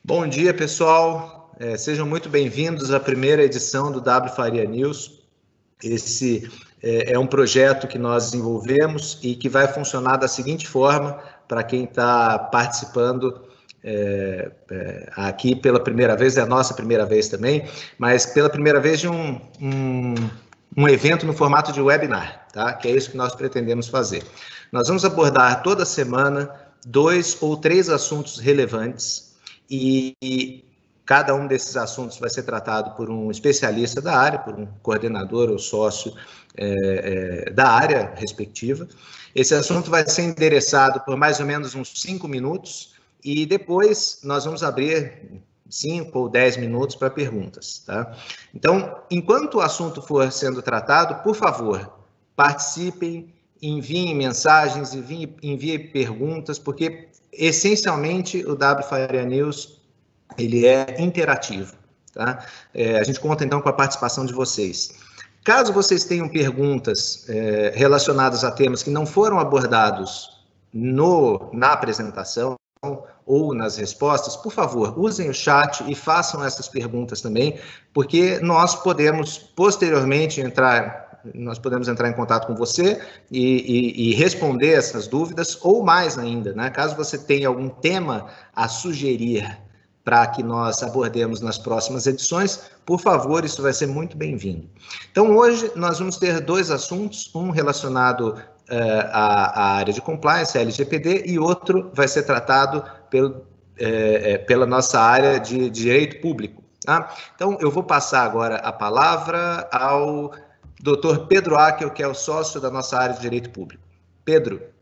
Bom dia, pessoal. Sejam muito bem-vindos à primeira edição do W Faria News. Esse é um projeto que nós desenvolvemos e que vai funcionar da seguinte forma para quem está participando aqui pela primeira vez, é a nossa primeira vez também, mas pela primeira vez de um evento no formato de webinar, tá? Que é isso que nós pretendemos fazer. Nós vamos abordar toda semana 2 ou 3 assuntos relevantes e cada um desses assuntos vai ser tratado por um especialista da área, por um coordenador ou sócio da área respectiva. Esse assunto vai ser endereçado por mais ou menos uns 5 minutos e depois nós vamos abrir 5 ou 10 minutos para perguntas, tá? Então, enquanto o assunto for sendo tratado, por favor, participem, enviem mensagens, enviem perguntas, porque essencialmente o W Faria News ele é interativo, tá? A gente conta então com a participação de vocês. Caso vocês tenham perguntas relacionadas a temas que não foram abordados na apresentação ou nas respostas, por favor, usem o chat e façam essas perguntas também, porque nós podemos posteriormente entrar em contato com você e responder essas dúvidas, ou mais ainda, né? Caso você tenha algum tema a sugerir para que nós abordemos nas próximas edições, por favor, isso vai ser muito bem-vindo. Então, hoje nós vamos ter 2 assuntos, um relacionado à área de compliance, a LGPD, e outro vai ser tratado pela nossa área de direito público. Tá? Então, eu vou passar agora a palavra ao Dr. Pedro Akel, que é o sócio da nossa área de direito público. Pedro.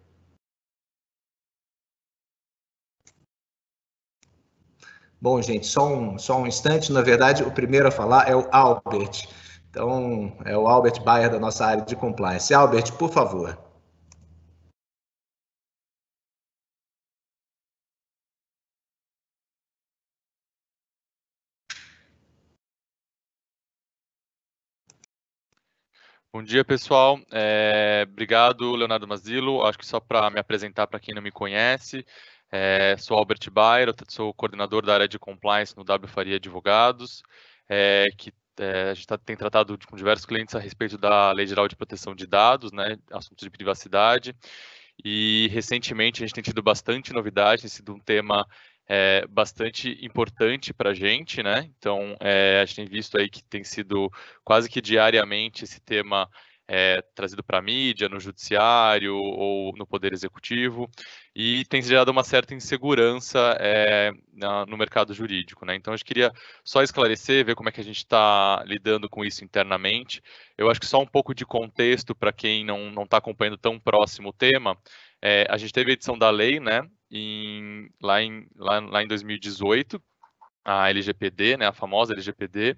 Bom, gente, só um instante. Na verdade, o primeiro a falar é o Albert. Então, é o Albert Bayer da nossa área de compliance. Albert, por favor. Bom dia, pessoal. Obrigado, Leonardo Mazzillo. Acho que só para me apresentar para quem não me conhece, sou Albert Bayer, eu sou coordenador da área de compliance no W Faria Advogados, a gente tem tratado com diversos clientes a respeito da Lei Geral de Proteção de Dados, né, assuntos de privacidade, e recentemente a gente tem tido bastante novidade, tem sido um tema bastante importante para a gente, né? Então, a gente tem visto aí que tem sido quase que diariamente esse tema trazido para a mídia, no judiciário ou no poder executivo, e tem gerado uma certa insegurança no mercado jurídico, né? Então, a gente queria só esclarecer, ver como é que a gente está lidando com isso internamente. Eu acho que só um pouco de contexto para quem não está acompanhando tão próximo o tema. A gente teve a edição da lei, né? Lá em 2018, a LGPD, né, a famosa LGPD,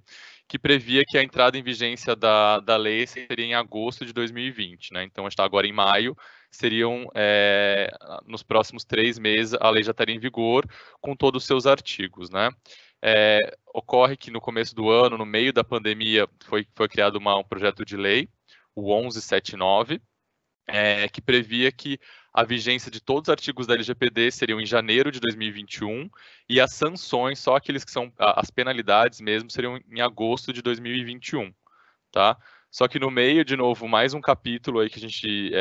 que previa que a entrada em vigência da lei seria em agosto de 2020, né? Então, a gente está agora em maio, nos próximos 3 meses, a lei já estaria em vigor com todos os seus artigos, né? Ocorre que no começo do ano, no meio da pandemia, foi criado um projeto de lei, o 1179, que previa que a vigência de todos os artigos da LGPD seriam em janeiro de 2021 e as sanções, só aqueles que são as penalidades mesmo, seriam em agosto de 2021, tá? Só que no meio, de novo, mais um capítulo aí que a gente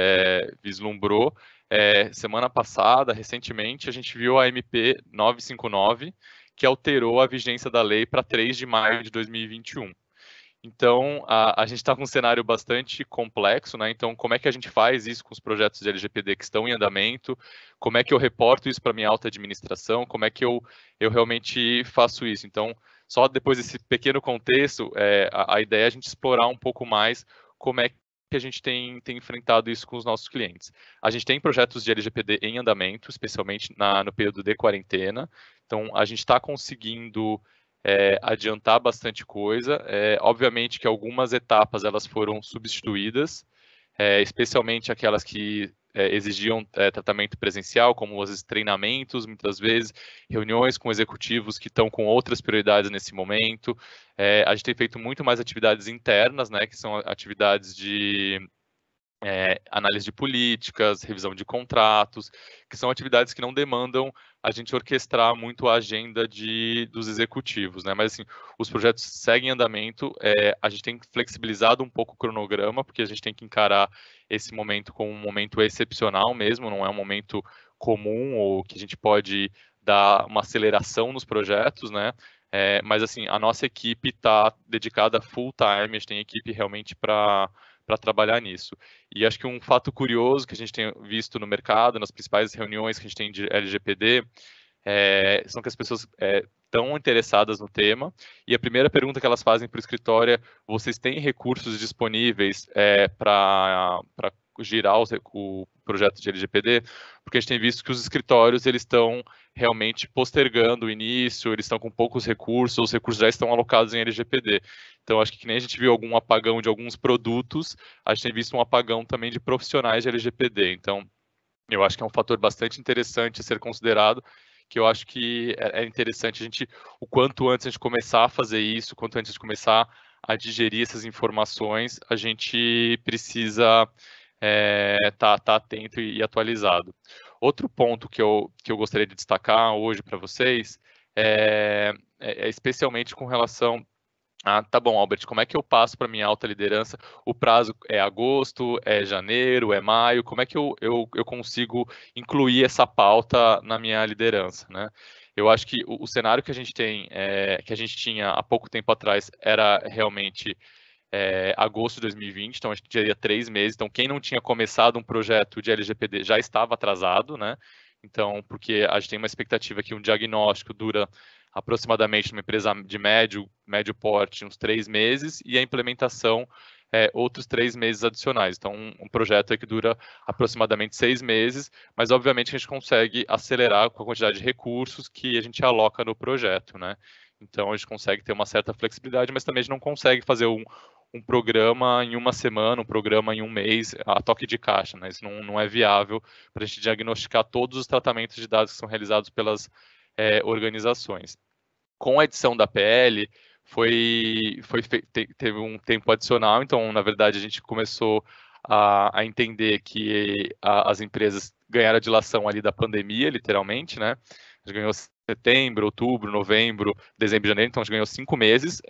vislumbrou. Semana passada, recentemente, a gente viu a MP 959, que alterou a vigência da lei para 3 de maio de 2021. Então, a gente está com um cenário bastante complexo, né? Então, como é que a gente faz isso com os projetos de LGPD que estão em andamento? Como é que eu reporto isso para minha alta administração? Como é que eu realmente faço isso? Então, só depois desse pequeno contexto, a ideia é a gente explorar um pouco mais como é que a gente tem enfrentado isso com os nossos clientes. A gente tem projetos de LGPD em andamento, especialmente no período de quarentena. Então, a gente está conseguindo adiantar bastante coisa. Obviamente que algumas etapas elas foram substituídas, especialmente aquelas que exigiam tratamento presencial, como os treinamentos, muitas vezes, reuniões com executivos que estão com outras prioridades nesse momento. A gente tem feito muito mais atividades internas, né, que são atividades de análise de políticas, revisão de contratos, que são atividades que não demandam a gente orquestrar muito a agenda dos executivos, né? Mas assim, os projetos seguem em andamento, a gente tem flexibilizado um pouco o cronograma, porque a gente tem que encarar esse momento como um momento excepcional mesmo, não é um momento comum ou que a gente pode dar uma aceleração nos projetos, né? Mas assim, a nossa equipe está dedicada full time, a gente tem equipe realmente para trabalhar nisso. E acho que um fato curioso que a gente tem visto no mercado, nas principais reuniões que a gente tem de LGPD, são que as pessoas estão interessadas no tema, e a primeira pergunta que elas fazem para o escritório é: vocês têm recursos disponíveis para girar o projeto de LGPD? Porque a gente tem visto que os escritórios eles estão realmente postergando o início, eles estão com poucos recursos, os recursos já estão alocados em LGPD. Então, acho que nem a gente viu algum apagão de alguns produtos, a gente tem visto um apagão também de profissionais de LGPD. Então, eu acho que é um fator bastante interessante a ser considerado, que eu acho que é interessante a gente, o quanto antes a gente começar a fazer isso, o quanto antes de começar a digerir essas informações, a gente precisa tá atento e atualizado. Outro ponto que eu gostaria de destacar hoje para vocês é especialmente com relação tá bom, Albert, como é que eu passo para minha alta liderança? O prazo é agosto, é janeiro, é maio? Como é que eu consigo incluir essa pauta na minha liderança, né? Eu acho que o cenário que a gente tem, que a gente tinha há pouco tempo atrás, era realmente agosto de 2020, então a gente teria 3 meses. Então, quem não tinha começado um projeto de LGPD já estava atrasado, né? Então, porque a gente tem uma expectativa que um diagnóstico dura aproximadamente numa empresa de médio porte, uns 3 meses, e a implementação outros 3 meses adicionais. Então, um projeto que dura aproximadamente 6 meses, mas obviamente a gente consegue acelerar com a quantidade de recursos que a gente aloca no projeto, né? Então, a gente consegue ter uma certa flexibilidade, mas também a gente não consegue fazer um programa em uma semana, um programa em um mês, a toque de caixa, né? Isso não é viável para a gente diagnosticar todos os tratamentos de dados que são realizados pelas organizações. Com a edição da PL, teve um tempo adicional, então, na verdade, a gente começou a entender que as empresas ganharam a dilação ali da pandemia, literalmente, né? A gente ganhou setembro, outubro, novembro, dezembro, janeiro, então a gente ganhou 5 meses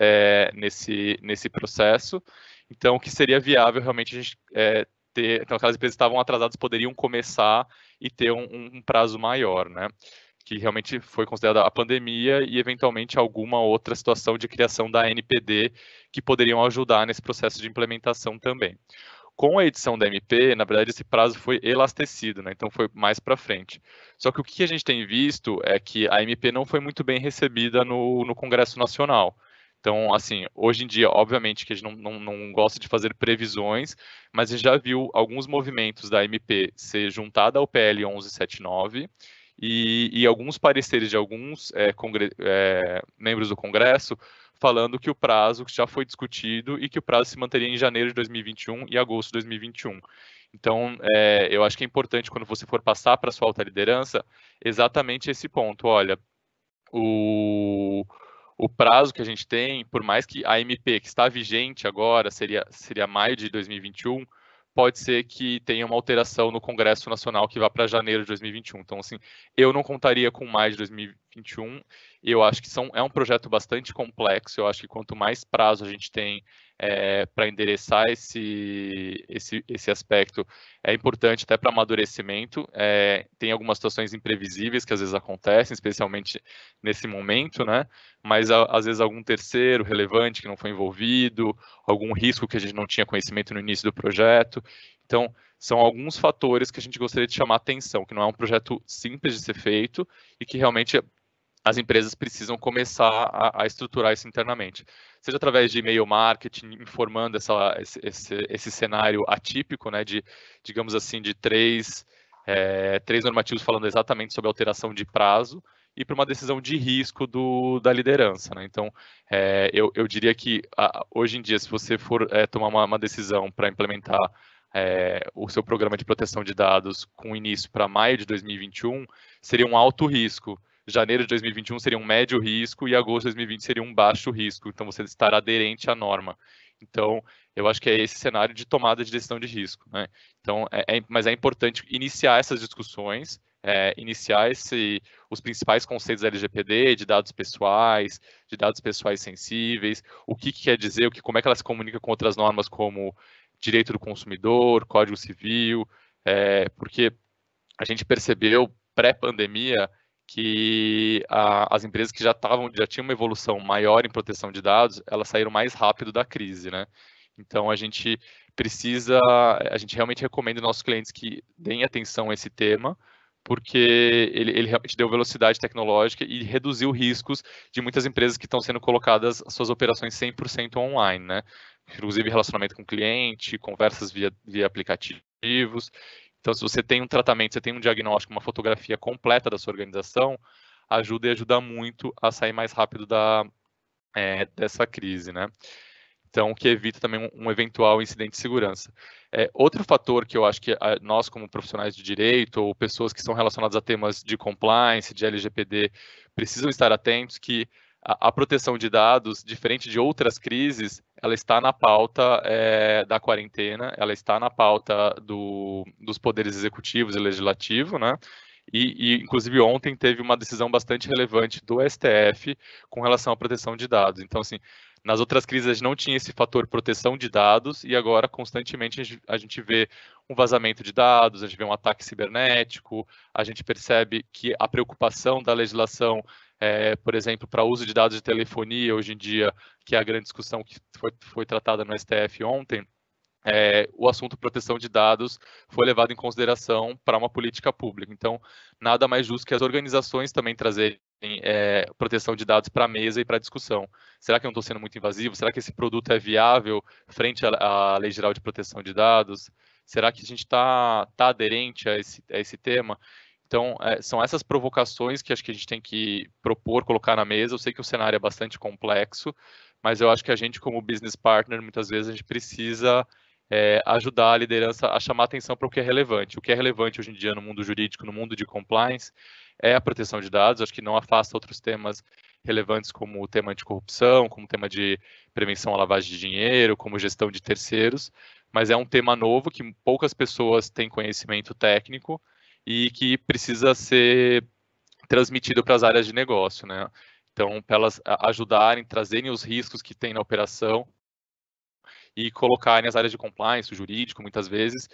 nesse processo. Então, o que seria viável realmente a gente ter. Então, aquelas empresas que estavam atrasadas poderiam começar e ter um prazo maior, né? Que realmente foi considerada a pandemia e, eventualmente, alguma outra situação de criação da NPD que poderiam ajudar nesse processo de implementação também. Com a edição da MP, na verdade, esse prazo foi elastecido, né? Então foi mais para frente. Só que o que a gente tem visto é que a MP não foi muito bem recebida no Congresso Nacional. Então, assim, hoje em dia, obviamente que a gente não gosta de fazer previsões, mas a gente já viu alguns movimentos da MP ser juntada ao PL 1179 e alguns pareceres de alguns membros do Congresso falando que o prazo já foi discutido e que o prazo se manteria em janeiro de 2021 e agosto de 2021. Então, eu acho que é importante, quando você for passar para a sua alta liderança, exatamente esse ponto. Olha, o prazo que a gente tem, por mais que a MP que está vigente agora seria maio de 2021, pode ser que tenha uma alteração no Congresso Nacional que vá para janeiro de 2021. Então, assim, eu não contaria com mais de 2021. Eu acho que é um projeto bastante complexo. Eu acho que quanto mais prazo a gente tem para endereçar esse aspecto, é importante até para amadurecimento. Tem algumas situações imprevisíveis que às vezes acontecem, especialmente nesse momento, né? Mas às vezes algum terceiro relevante que não foi envolvido, algum risco que a gente não tinha conhecimento no início do projeto. Então, são alguns fatores que a gente gostaria de chamar a atenção, que não é um projeto simples de ser feito e que realmente as empresas precisam começar a estruturar isso internamente. Seja através de e-mail marketing, informando esse cenário atípico, né, digamos assim, de três normativos falando exatamente sobre alteração de prazo, e para uma decisão de risco da liderança, né? Então, eu diria que hoje em dia, se você for tomar uma decisão para implementar o seu programa de proteção de dados com início para maio de 2021, seria um alto risco. Janeiro de 2021 seria um médio risco e agosto de 2020 seria um baixo risco. Então, você estará aderente à norma. Então, Eu acho que é esse cenário de tomada de decisão de risco, né? Então, mas é importante iniciar essas discussões, iniciar os principais conceitos da LGPD, de dados pessoais sensíveis, o que quer dizer, como é que ela se comunica com outras normas como direito do consumidor, Código Civil, porque a gente percebeu pré-pandemia que as empresas que já tinham uma evolução maior em proteção de dados, elas saíram mais rápido da crise, né? Então a gente realmente recomenda aos nossos clientes que deem atenção a esse tema, porque ele realmente deu velocidade tecnológica e reduziu riscos de muitas empresas que estão sendo colocadas suas operações 100% online, né? Inclusive relacionamento com o cliente, conversas via aplicativos. Então, se você tem um tratamento, você tem um diagnóstico, uma fotografia completa da sua organização, ajuda muito a sair mais rápido dessa crise, né? Então, que evita também um eventual incidente de segurança. Outro fator que eu acho que nós, como profissionais de direito, ou pessoas que são relacionadas a temas de compliance, de LGPD, precisam estar atentos que a proteção de dados, diferente de outras crises, ela está na pauta da quarentena, ela está na pauta dos poderes executivos e legislativo, né? Inclusive, ontem teve uma decisão bastante relevante do STF com relação à proteção de dados. Então, assim, nas outras crises a gente não tinha esse fator proteção de dados e agora constantemente a gente vê um vazamento de dados, a gente vê um ataque cibernético, a gente percebe que a preocupação da legislação, por exemplo, para uso de dados de telefonia hoje em dia, que é a grande discussão que foi tratada no STF ontem, o assunto proteção de dados foi levado em consideração para uma política pública. Então, nada mais justo que as organizações também trazerem proteção de dados para a mesa e para a discussão. Será que eu não estou sendo muito invasivo? Será que esse produto é viável frente à Lei Geral de Proteção de Dados? Será que a gente está aderente a esse tema? Então, são essas provocações que acho que a gente tem que propor, colocar na mesa. Eu sei que o cenário é bastante complexo, mas eu acho que a gente, como business partner, muitas vezes a gente precisa ajudar a liderança a chamar atenção para o que é relevante. O que é relevante hoje em dia no mundo jurídico, no mundo de compliance, é a proteção de dados. Acho que não afasta outros temas relevantes como o tema anticorrupção, como o tema de prevenção à lavagem de dinheiro, como gestão de terceiros, mas é um tema novo que poucas pessoas têm conhecimento técnico e que precisa ser transmitido para as áreas de negócio, né? Então, para elas ajudarem, trazerem os riscos que tem na operação e colocarem as áreas de compliance, o jurídico, muitas vezes,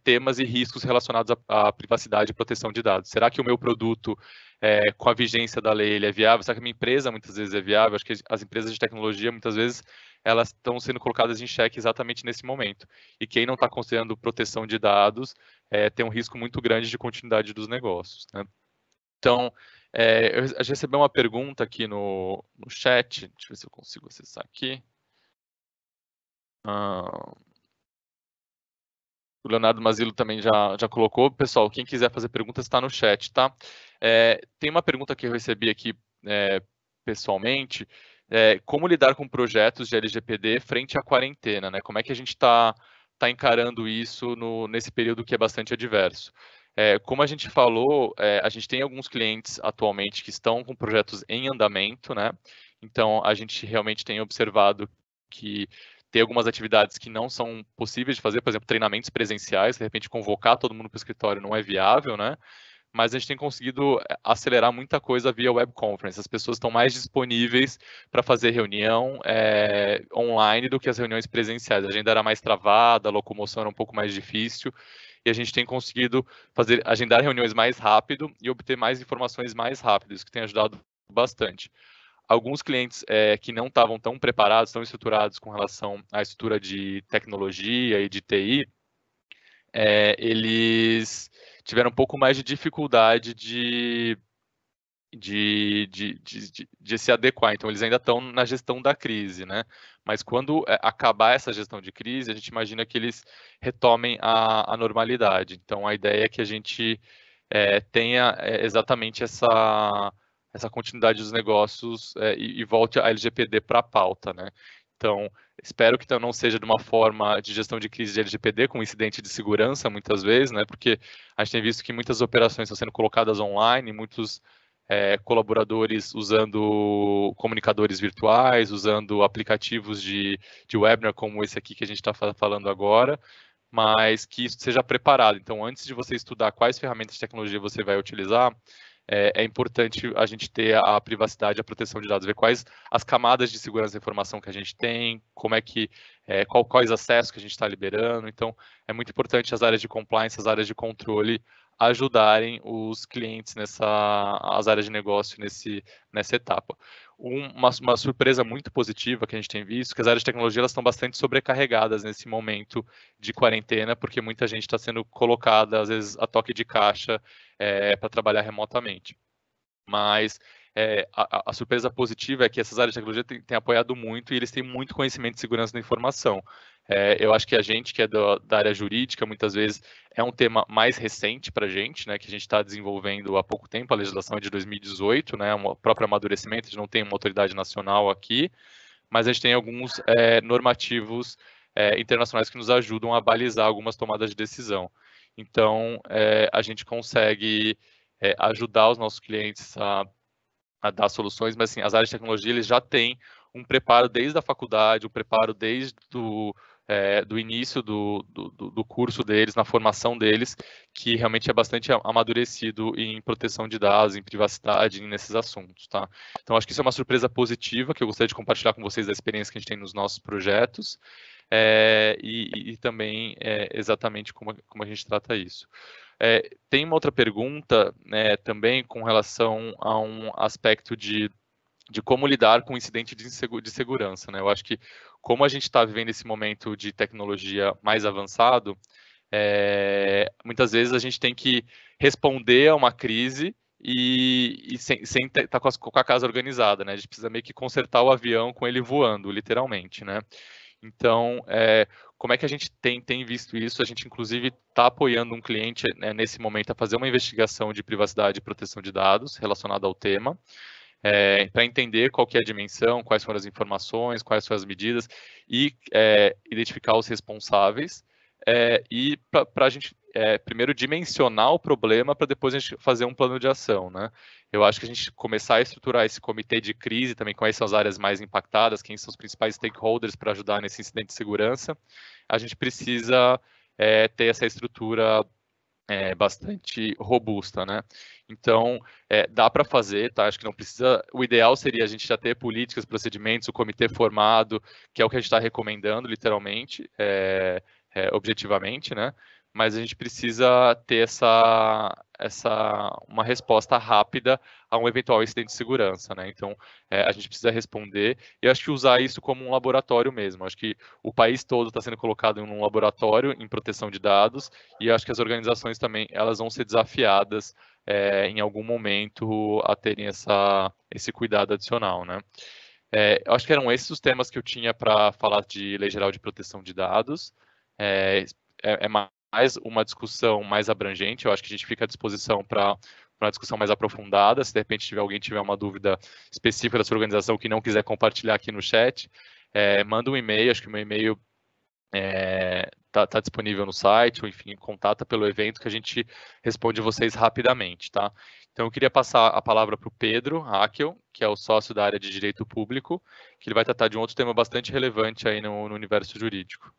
temas e riscos relacionados à privacidade e proteção de dados. Será que o meu produto, com a vigência da lei, ele é viável? Será que a minha empresa, muitas vezes, é viável? Acho que as empresas de tecnologia, muitas vezes, elas estão sendo colocadas em xeque exatamente nesse momento. E quem não está considerando proteção de dados tem um risco muito grande de continuidade dos negócios, né? Então, eu recebi uma pergunta aqui no chat, deixa eu ver se eu consigo acessar aqui. O Leonardo Mazilo também já colocou. Pessoal, quem quiser fazer perguntas está no chat, tá? Tem uma pergunta que eu recebi aqui pessoalmente. Como lidar com projetos de LGPD frente à quarentena, né? Como é que a gente está encarando isso nesse período que é bastante adverso? Como a gente falou, a gente tem alguns clientes atualmente que estão com projetos em andamento, né? Então, a gente realmente tem observado que tem algumas atividades que não são possíveis de fazer, por exemplo, treinamentos presenciais, de repente convocar todo mundo para o escritório não é viável, né? Mas a gente tem conseguido acelerar muita coisa via web conference. As pessoas estão mais disponíveis para fazer reunião online do que as reuniões presenciais. A agenda era mais travada, a locomoção era um pouco mais difícil, e a gente tem conseguido agendar reuniões mais rápido e obter mais informações mais rápido, isso que tem ajudado bastante. Alguns clientes que não estavam tão preparados, tão estruturados com relação à estrutura de tecnologia e de TI, eles tiveram um pouco mais de dificuldade de se adequar. Então, eles ainda estão na gestão da crise, né? Mas quando acabar essa gestão de crise, a gente imagina que eles retomem a normalidade. Então, a ideia é que a gente tenha exatamente essa continuidade dos negócios e volte a LGPD para a pauta, né? Então, espero que não seja de uma forma de gestão de crise de LGPD, com incidente de segurança, muitas vezes, né? Porque a gente tem visto que muitas operações estão sendo colocadas online, muitos colaboradores usando comunicadores virtuais, usando aplicativos de webinar como esse aqui que a gente está falando agora, mas que isso seja preparado. Então, antes de você estudar quais ferramentas de tecnologia você vai utilizar, é importante a gente ter a privacidade e a proteção de dados, ver quais as camadas de segurança da informação que a gente tem, como é que, quais acessos que a gente está liberando. Então, é muito importante as áreas de compliance, as áreas de controle ajudarem os clientes as áreas de negócio nessa etapa. Uma surpresa muito positiva que a gente tem visto, que as áreas de tecnologia elas estão bastante sobrecarregadas nesse momento de quarentena, porque muita gente está sendo colocada, às vezes, a toque de caixa para trabalhar remotamente. Mas a surpresa positiva é que essas áreas de tecnologia têm apoiado muito e eles têm muito conhecimento de segurança da informação. Eu acho que a gente, que é da área jurídica, muitas vezes é um tema mais recente para a gente, né, que a gente está desenvolvendo há pouco tempo. A legislação é de 2018, né, o próprio amadurecimento, a gente não tem uma autoridade nacional aqui, mas a gente tem alguns normativos internacionais que nos ajudam a balizar algumas tomadas de decisão. Então, a gente consegue ajudar os nossos clientes a dar soluções, mas assim, as áreas de tecnologia eles já têm um preparo desde a faculdade, um preparo desde do início do curso deles, na formação deles, que realmente é bastante amadurecido em proteção de dados, em privacidade, nesses assuntos, tá? Então, acho que isso é uma surpresa positiva, que eu gostaria de compartilhar com vocês da experiência que a gente tem nos nossos projetos, e também exatamente como a gente trata isso. Tem uma outra pergunta, né, também com relação a um aspecto de como lidar com incidente de segurança, né? Eu acho que como a gente está vivendo esse momento de tecnologia mais avançado, muitas vezes a gente tem que responder a uma crise e sem estar com a casa organizada, né? A gente precisa meio que consertar o avião com ele voando, literalmente, né? Então, como é que a gente tem visto isso? A gente, inclusive, está apoiando um cliente, né, nesse momento a fazer uma investigação de privacidade e proteção de dados relacionada ao tema, para entender qual que é a dimensão, quais foram as informações, quais foram as medidas, e identificar os responsáveis, e para a gente primeiro dimensionar o problema para depois a gente fazer um plano de ação, né? Eu acho que a gente começar a estruturar esse comitê de crise, também quais são as áreas mais impactadas, quem são os principais stakeholders para ajudar nesse incidente de segurança, a gente precisa ter essa estrutura bastante robusta, né? Então, dá para fazer, tá? Acho que não precisa. O ideal seria a gente já ter políticas, procedimentos, o comitê formado, que é o que a gente está recomendando, literalmente, objetivamente, né? Mas a gente precisa ter uma resposta rápida a um eventual incidente de segurança, né? Então, a gente precisa responder, e eu acho que usar isso como um laboratório mesmo. Acho que o país todo está sendo colocado em um laboratório em proteção de dados, e acho que as organizações também, elas vão ser desafiadas em algum momento a terem esse cuidado adicional, né? Eu acho que eram esses os temas que eu tinha para falar de Lei Geral de Proteção de Dados. É mais uma discussão mais abrangente, eu acho que a gente fica à disposição para uma discussão mais aprofundada, se de repente alguém tiver uma dúvida específica da sua organização que não quiser compartilhar aqui no chat, manda um e-mail, acho que o meu e-mail tá disponível no site, ou enfim, contata pelo evento que a gente responde vocês rapidamente, tá? Então eu queria passar a palavra para o Pedro Hackel, que é o sócio da área de Direito Público, que ele vai tratar de um outro tema bastante relevante aí no universo jurídico.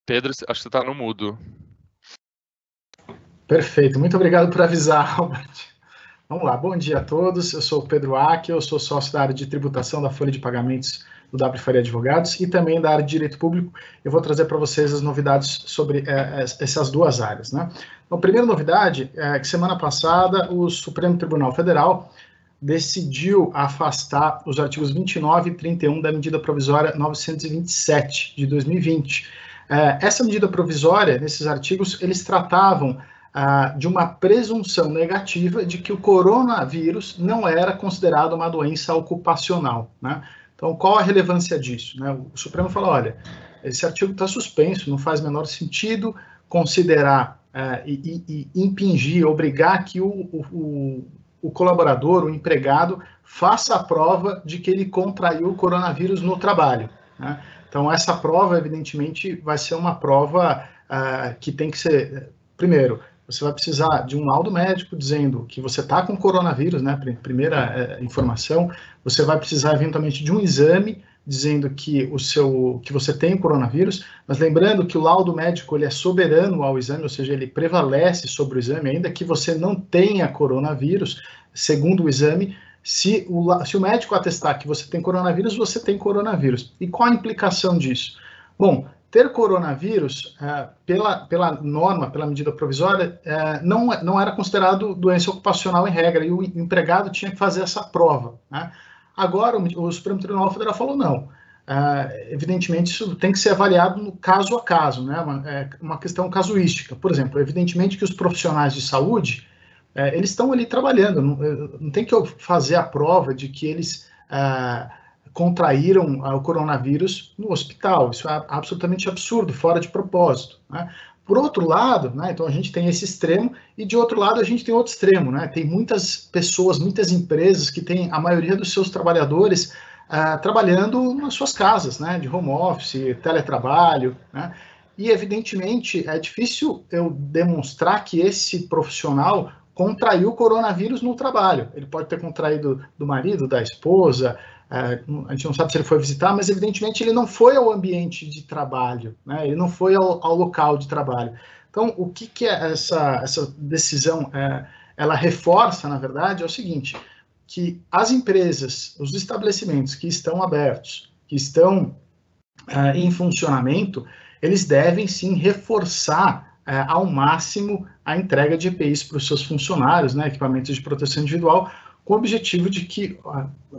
Pedro, acho que você está no mudo. Perfeito, muito obrigado por avisar, Albert. Vamos lá, bom dia a todos, eu sou o Pedro Hackel, eu sou sócio da área de tributação da Folha de Pagamentos do W. Faria Advogados e também da área de Direito Público. Eu vou trazer para vocês as novidades sobre essas duas áreas, né? Então, a primeira novidade é que semana passada o Supremo Tribunal Federal decidiu afastar os artigos 29 e 31 da medida provisória 927 de 2020. Essa medida provisória, nesses artigos, eles tratavam de uma presunção negativa de que o coronavírus não era considerado uma doença ocupacional, né? Então, qual a relevância disso, né? O Supremo falou, olha, esse artigo está suspenso, não faz o menor sentido considerar e impingir, obrigar que o colaborador, o empregado, faça a prova de que ele contraiu o coronavírus no trabalho, né? Então, essa prova, evidentemente, vai ser uma prova que tem que ser, primeiro, você vai precisar de um laudo médico dizendo que você está com coronavírus, né? Primeira informação. Você vai precisar, eventualmente, de um exame dizendo que você tem o coronavírus, mas lembrando que o laudo médico ele é soberano ao exame, ou seja, ele prevalece sobre o exame, ainda que você não tenha coronavírus, segundo o exame. Se o médico atestar que você tem coronavírus, você tem coronavírus. E qual a implicação disso? Bom, ter coronavírus, pela norma, pela medida provisória, não era considerado doença ocupacional em regra, e o empregado tinha que fazer essa prova, né? Agora, o Supremo Tribunal Federal falou não. Evidentemente, isso tem que ser avaliado no caso a caso, né? Uma questão casuística. Por exemplo, evidentemente que os profissionais de saúde, eles estão ali trabalhando, não tem que eu fazer a prova de que eles contraíram o coronavírus no hospital. Isso é absolutamente absurdo, fora de propósito, né? Por outro lado, né, então a gente tem esse extremo, e de outro lado a gente tem outro extremo, né? Tem muitas pessoas, muitas empresas que têm a maioria dos seus trabalhadores trabalhando nas suas casas, né? De home office, teletrabalho, né? E evidentemente é difícil eu demonstrar que esse profissional contraiu o coronavírus no trabalho. Ele pode ter contraído do marido, da esposa, a gente não sabe se ele foi visitar, mas evidentemente ele não foi ao ambiente de trabalho, né? Ele não foi ao local de trabalho. Então, o que é essa decisão? Ela reforça, na verdade, é o seguinte, que as empresas, os estabelecimentos que estão abertos, que estão em funcionamento, eles devem sim reforçar ao máximo a entrega de EPIs para os seus funcionários, né, equipamentos de proteção individual, com o objetivo de que,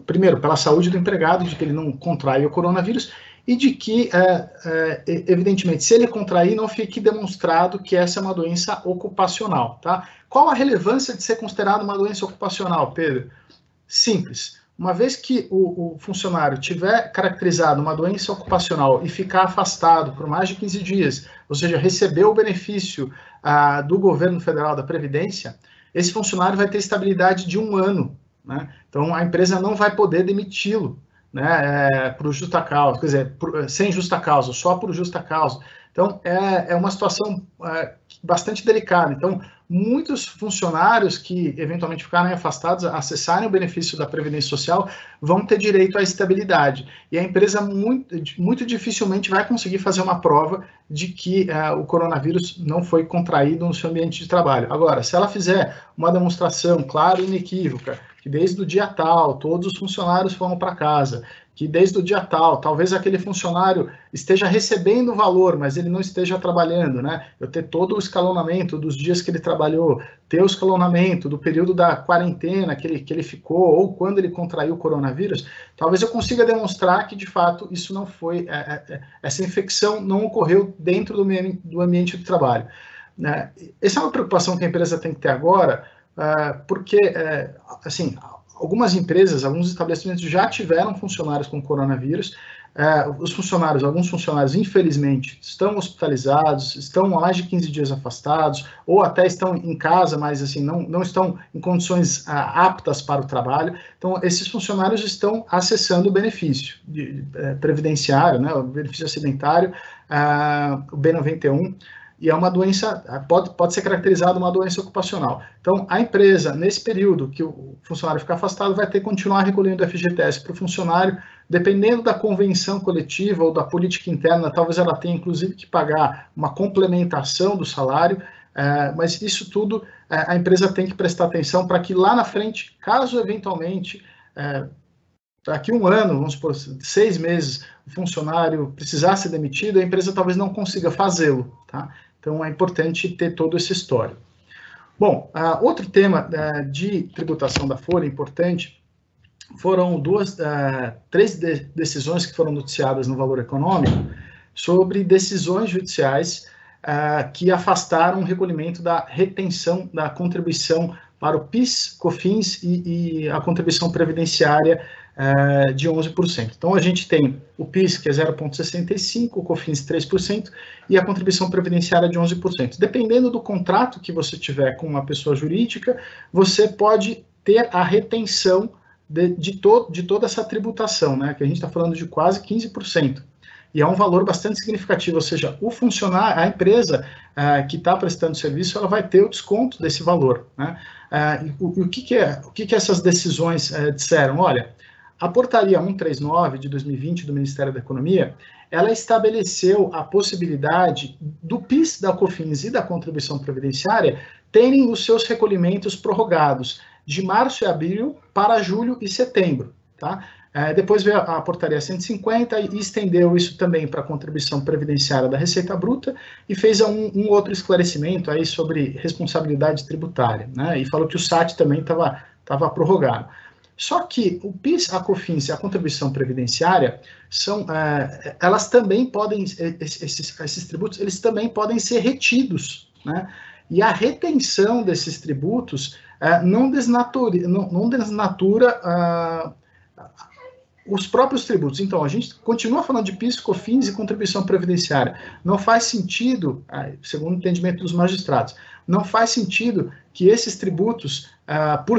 primeiro, pela saúde do empregado, de que ele não contraia o coronavírus, e de que, evidentemente, se ele contrair, não fique demonstrado que essa é uma doença ocupacional, tá? Qual a relevância de ser considerada uma doença ocupacional, Pedro? Simples. Uma vez que o funcionário tiver caracterizado uma doença ocupacional e ficar afastado por mais de 15 dias, ou seja, receber o benefício do governo federal da Previdência, esse funcionário vai ter estabilidade de 1 ano, né? Então, a empresa não vai poder demiti-lo, né, por justa causa, quer dizer, sem justa causa, só por justa causa. Então, é uma situação bastante delicada. Então, muitos funcionários que eventualmente ficarem afastados, acessarem o benefício da Previdência Social, vão ter direito à estabilidade. E a empresa muito dificilmente vai conseguir fazer uma prova de que o coronavírus não foi contraído no seu ambiente de trabalho. Agora, se ela fizer uma demonstração clara e inequívoca, que desde o dia tal, todos os funcionários foram para casa, que desde o dia tal, talvez aquele funcionário esteja recebendo o valor, mas ele não esteja trabalhando, né? Eu ter todo o escalonamento dos dias que ele trabalhou, ter o escalonamento do período da quarentena que ele ficou, ou quando ele contraiu o coronavírus, talvez eu consiga demonstrar que, de fato, isso não foi, essa infecção não ocorreu dentro do ambiente do trabalho, né? Essa é uma preocupação que a empresa tem que ter agora, porque, assim, algumas empresas, alguns estabelecimentos já tiveram funcionários com coronavírus. Alguns funcionários, infelizmente, estão hospitalizados, estão há mais de 15 dias afastados, ou até estão em casa, mas assim, não estão em condições aptas para o trabalho. Então, esses funcionários estão acessando o benefício previdenciário, né, o benefício acidentário, o B91, e é uma doença, pode ser caracterizada uma doença ocupacional. Então, a empresa, nesse período que o funcionário ficar afastado, vai ter que continuar recolhendo o FGTS para o funcionário, dependendo da convenção coletiva ou da política interna, talvez ela tenha, inclusive, que pagar uma complementação do salário, mas isso tudo a empresa tem que prestar atenção para que lá na frente, caso eventualmente, daqui 1 ano, vamos supor, 6 meses, o funcionário precisar ser demitido, a empresa talvez não consiga fazê-lo, tá? Então, é importante ter todo esse histórico. Bom, outro tema de tributação da Folha importante foram 3 decisões que foram noticiadas no Valor Econômico sobre decisões judiciais que afastaram o recolhimento da retenção da contribuição para o PIS, COFINS e a contribuição previdenciária de 11%. Então, a gente tem o PIS, que é 0,65%, o COFINS 3% e a contribuição previdenciária de 11%. Dependendo do contrato que você tiver com uma pessoa jurídica, você pode ter a retenção de toda essa tributação, né? Que a gente está falando de quase 15%. E é um valor bastante significativo, ou seja, o funcionário, a empresa que está prestando serviço, ela vai ter o desconto desse valor, né? O que essas decisões disseram? Olha, a portaria 139 de 2020 do Ministério da Economia, ela estabeleceu a possibilidade do PIS, da COFINS e da contribuição previdenciária terem os seus recolhimentos prorrogados de março e abril para julho e setembro, tá? Depois veio a portaria 150 e estendeu isso também para a contribuição previdenciária da Receita Bruta e fez um outro esclarecimento aí sobre responsabilidade tributária, né? E falou que o SAT também estava prorrogado. Só que o PIS, a COFINS e a contribuição previdenciária elas também podem, esses tributos, eles também podem ser retidos, né? E a retenção desses tributos não desnatura os próprios tributos. Então, a gente continua falando de PIS, COFINS e contribuição previdenciária. Não faz sentido, segundo o entendimento dos magistrados, não faz sentido que esses tributos, por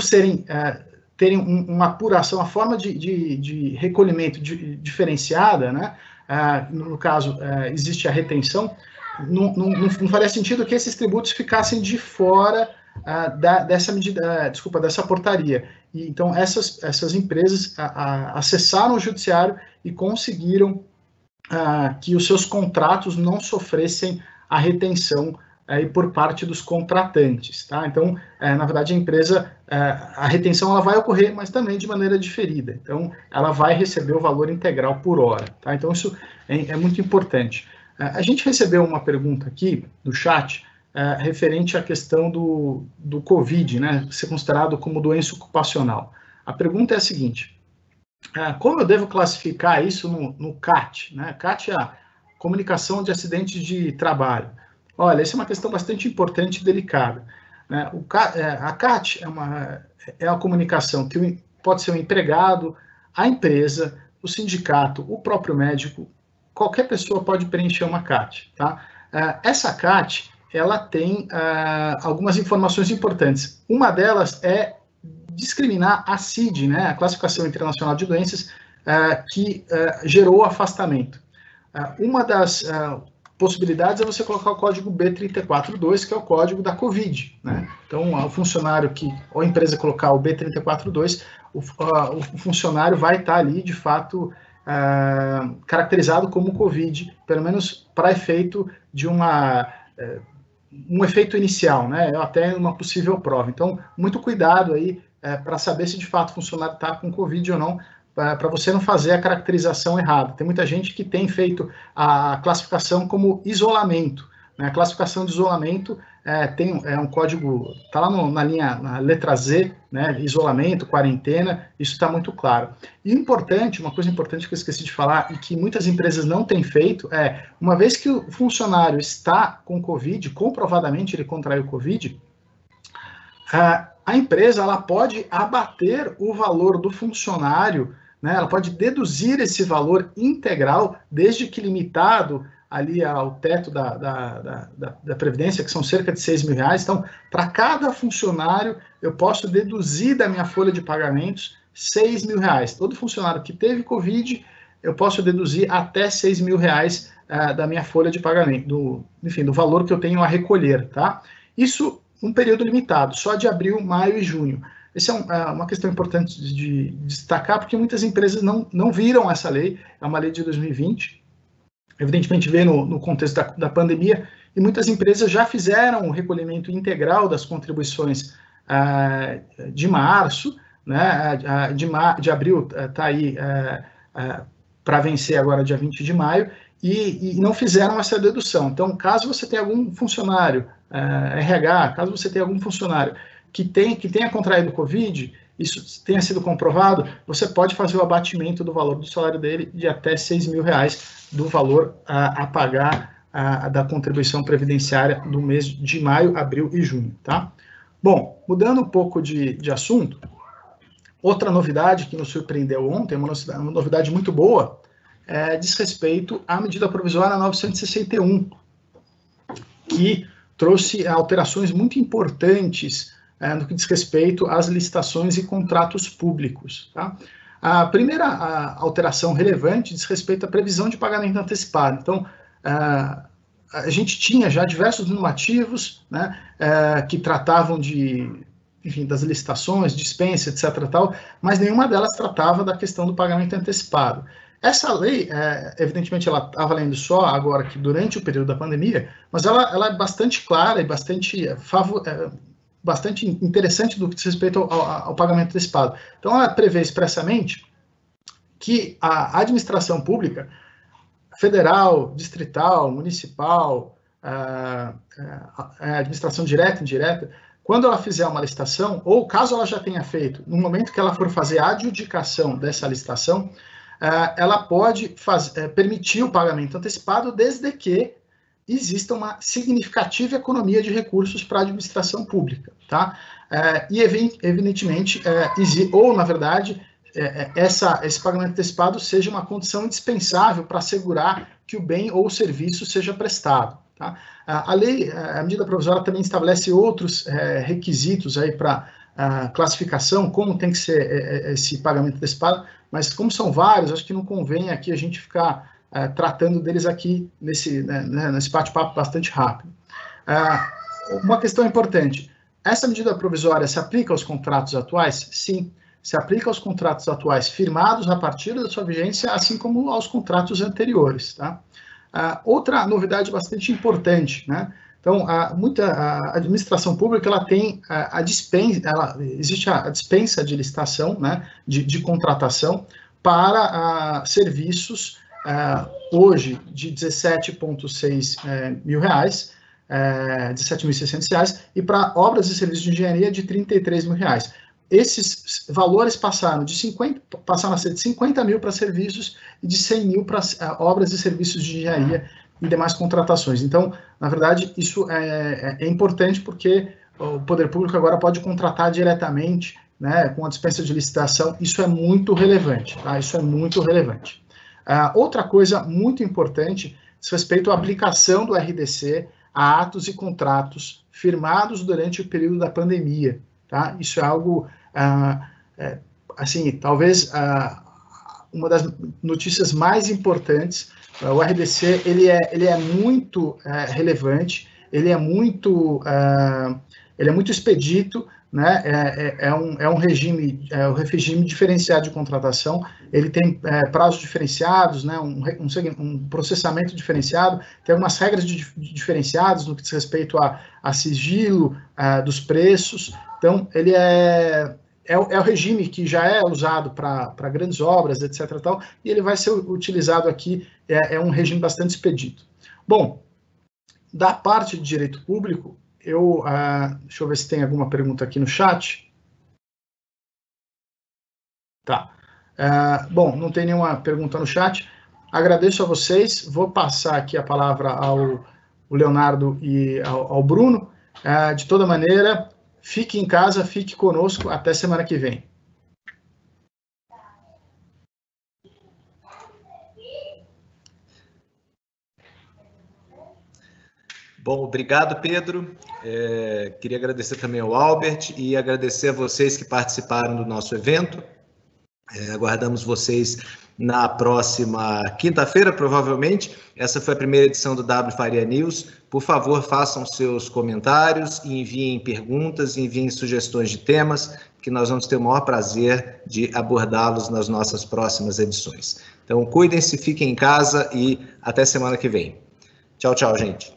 terem uma apuração, uma forma de recolhimento diferenciada, né? No caso, existe a retenção, não faria sentido que esses tributos ficassem de fora dessa portaria. E, então, essas empresas acessaram o judiciário e conseguiram que os seus contratos não sofressem a retenção por parte dos contratantes, tá? Então, na verdade, a empresa, a retenção ela vai ocorrer, mas também de maneira diferida. Então, ela vai receber o valor integral por hora, tá? Então, isso é muito importante. A gente recebeu uma pergunta aqui no chat, referente à questão do Covid, né, ser considerado como doença ocupacional. A pergunta é a seguinte: como eu devo classificar isso no CAT? Né? CAT é a Comunicação de Acidentes de Trabalho. Olha, essa é uma questão bastante importante e delicada. Né? A CAT é a comunicação que pode ser o empregado, a empresa, o sindicato, o próprio médico, qualquer pessoa pode preencher uma CAT. Tá? Essa CAT ela tem algumas informações importantes. Uma delas é discriminar a CID, né, a Classificação Internacional de Doenças, que gerou afastamento. Uma das possibilidades é você colocar o código B342, que é o código da Covid, né? Então, o funcionário ou a empresa colocar o B342, o funcionário vai estar ali, de fato, caracterizado como Covid, pelo menos para efeito de um efeito inicial, né? Até uma possível prova. Então, muito cuidado aí para saber se de fato o funcionário está com Covid ou não, para você não fazer a caracterização errada. Tem muita gente que tem feito a classificação como isolamento, né? A classificação de isolamento tem um código, está lá na letra Z, né? Isolamento, quarentena, isso está muito claro. E uma coisa importante que eu esqueci de falar e que muitas empresas não têm feito uma vez que o funcionário está com Covid, comprovadamente ele contraiu Covid, a empresa ela pode abater o valor do funcionário, né? Ela pode deduzir esse valor integral, desde que limitado ali ao teto da Previdência, que são cerca de R$6.000. Então, para cada funcionário, eu posso deduzir da minha folha de pagamentos R$6.000. Todo funcionário que teve Covid, eu posso deduzir até R$6.000 da minha folha de pagamento, do valor que eu tenho a recolher, tá? Isso um período limitado, só de abril, maio e junho. Essa é uma questão importante de destacar, porque muitas empresas não viram essa lei, é uma lei de 2020, evidentemente veio no contexto da pandemia, e muitas empresas já fizeram o recolhimento integral das contribuições de março, né, de abril está aí para vencer agora dia 20 de maio, e não fizeram essa dedução. Então, caso você tenha algum funcionário, RH, caso você tenha algum funcionário que tenha contraído Covid, isso tenha sido comprovado, você pode fazer o abatimento do valor do salário dele de até R$6.000 do valor a pagar da contribuição previdenciária do mês de maio, abril e junho, tá? Bom, mudando um pouco de assunto, Outra novidade que nos surpreendeu ontem, uma novidade muito boa, diz respeito à medida provisória 961, que trouxe alterações muito importantes no que diz respeito às licitações e contratos públicos. Tá? A primeira alteração relevante diz respeito à previsão de pagamento antecipado. Então, a gente tinha já diversos normativos, né, que tratavam enfim, das licitações, dispensa, etc. Tal, mas nenhuma delas tratava da questão do pagamento antecipado. Essa lei, evidentemente, ela está valendo só agora que durante o período da pandemia, mas ela é bastante clara e bastante interessante do que diz respeito ao pagamento antecipado. Então, ela prevê expressamente que a administração pública, federal, distrital, municipal, administração direta e indireta, quando ela fizer uma licitação, ou caso ela já tenha feito, no momento que ela for fazer a adjudicação dessa licitação, ela pode permitir o pagamento antecipado desde que exista uma significativa economia de recursos para a administração pública, tá? E, evidentemente, ou, na verdade, esse pagamento antecipado seja uma condição indispensável para assegurar que o bem ou o serviço seja prestado, tá? A medida provisória também estabelece outros requisitos aí para classificação, como tem que ser esse pagamento antecipado, mas como são vários, acho que não convém aqui a gente ficar tratando deles aqui nesse bate-papo bastante rápido. Uma questão importante, essa medida provisória se aplica aos contratos atuais? Sim, se aplica aos contratos atuais firmados a partir da sua vigência, assim como aos contratos anteriores, tá? Outra novidade bastante importante, né? Então, a administração pública, ela tem existe a dispensa de licitação, né, de contratação para serviços, hoje, de R$ 17,6 mil, R$ 17.600, e para obras e serviços de engenharia de R$ 33 mil. Esses valores passaram a ser de 50 mil para serviços e de 100 mil para obras e serviços de engenharia e demais contratações. Então, na verdade, isso é importante porque o poder público agora pode contratar diretamente, né, com a dispensa de licitação. Isso é muito relevante, tá? Isso é muito relevante. Outra coisa muito importante diz respeito à aplicação do RDC a atos e contratos firmados durante o período da pandemia, tá? Isso é algo, assim, talvez uma das notícias mais importantes. O RDC, ele é muito relevante, ele é muito expedito, né? É um regime diferenciado de contratação. Ele tem prazos diferenciados, né? Um processamento diferenciado, tem algumas regras diferenciadas no que diz respeito a sigilo dos preços. Então, ele é o regime que já é usado para grandes obras, etc. Tal, e ele vai ser utilizado aqui, é um regime bastante expedito. Bom, da parte de direito público, deixa eu ver se tem alguma pergunta aqui no chat. Tá. Bom, não tem nenhuma pergunta no chat. Agradeço a vocês. Vou passar aqui a palavra ao Leonardo e ao Bruno. De toda maneira, fique em casa, fique conosco. Até semana que vem. Bom, obrigado, Pedro. Queria agradecer também ao Albert e agradecer a vocês que participaram do nosso evento. Aguardamos vocês na próxima quinta-feira, provavelmente. Essa foi a primeira edição do W Faria News. Por favor, façam seus comentários, enviem perguntas, enviem sugestões de temas, que nós vamos ter o maior prazer de abordá-los nas nossas próximas edições. Então, cuidem-se, fiquem em casa e até semana que vem. Tchau, tchau, gente.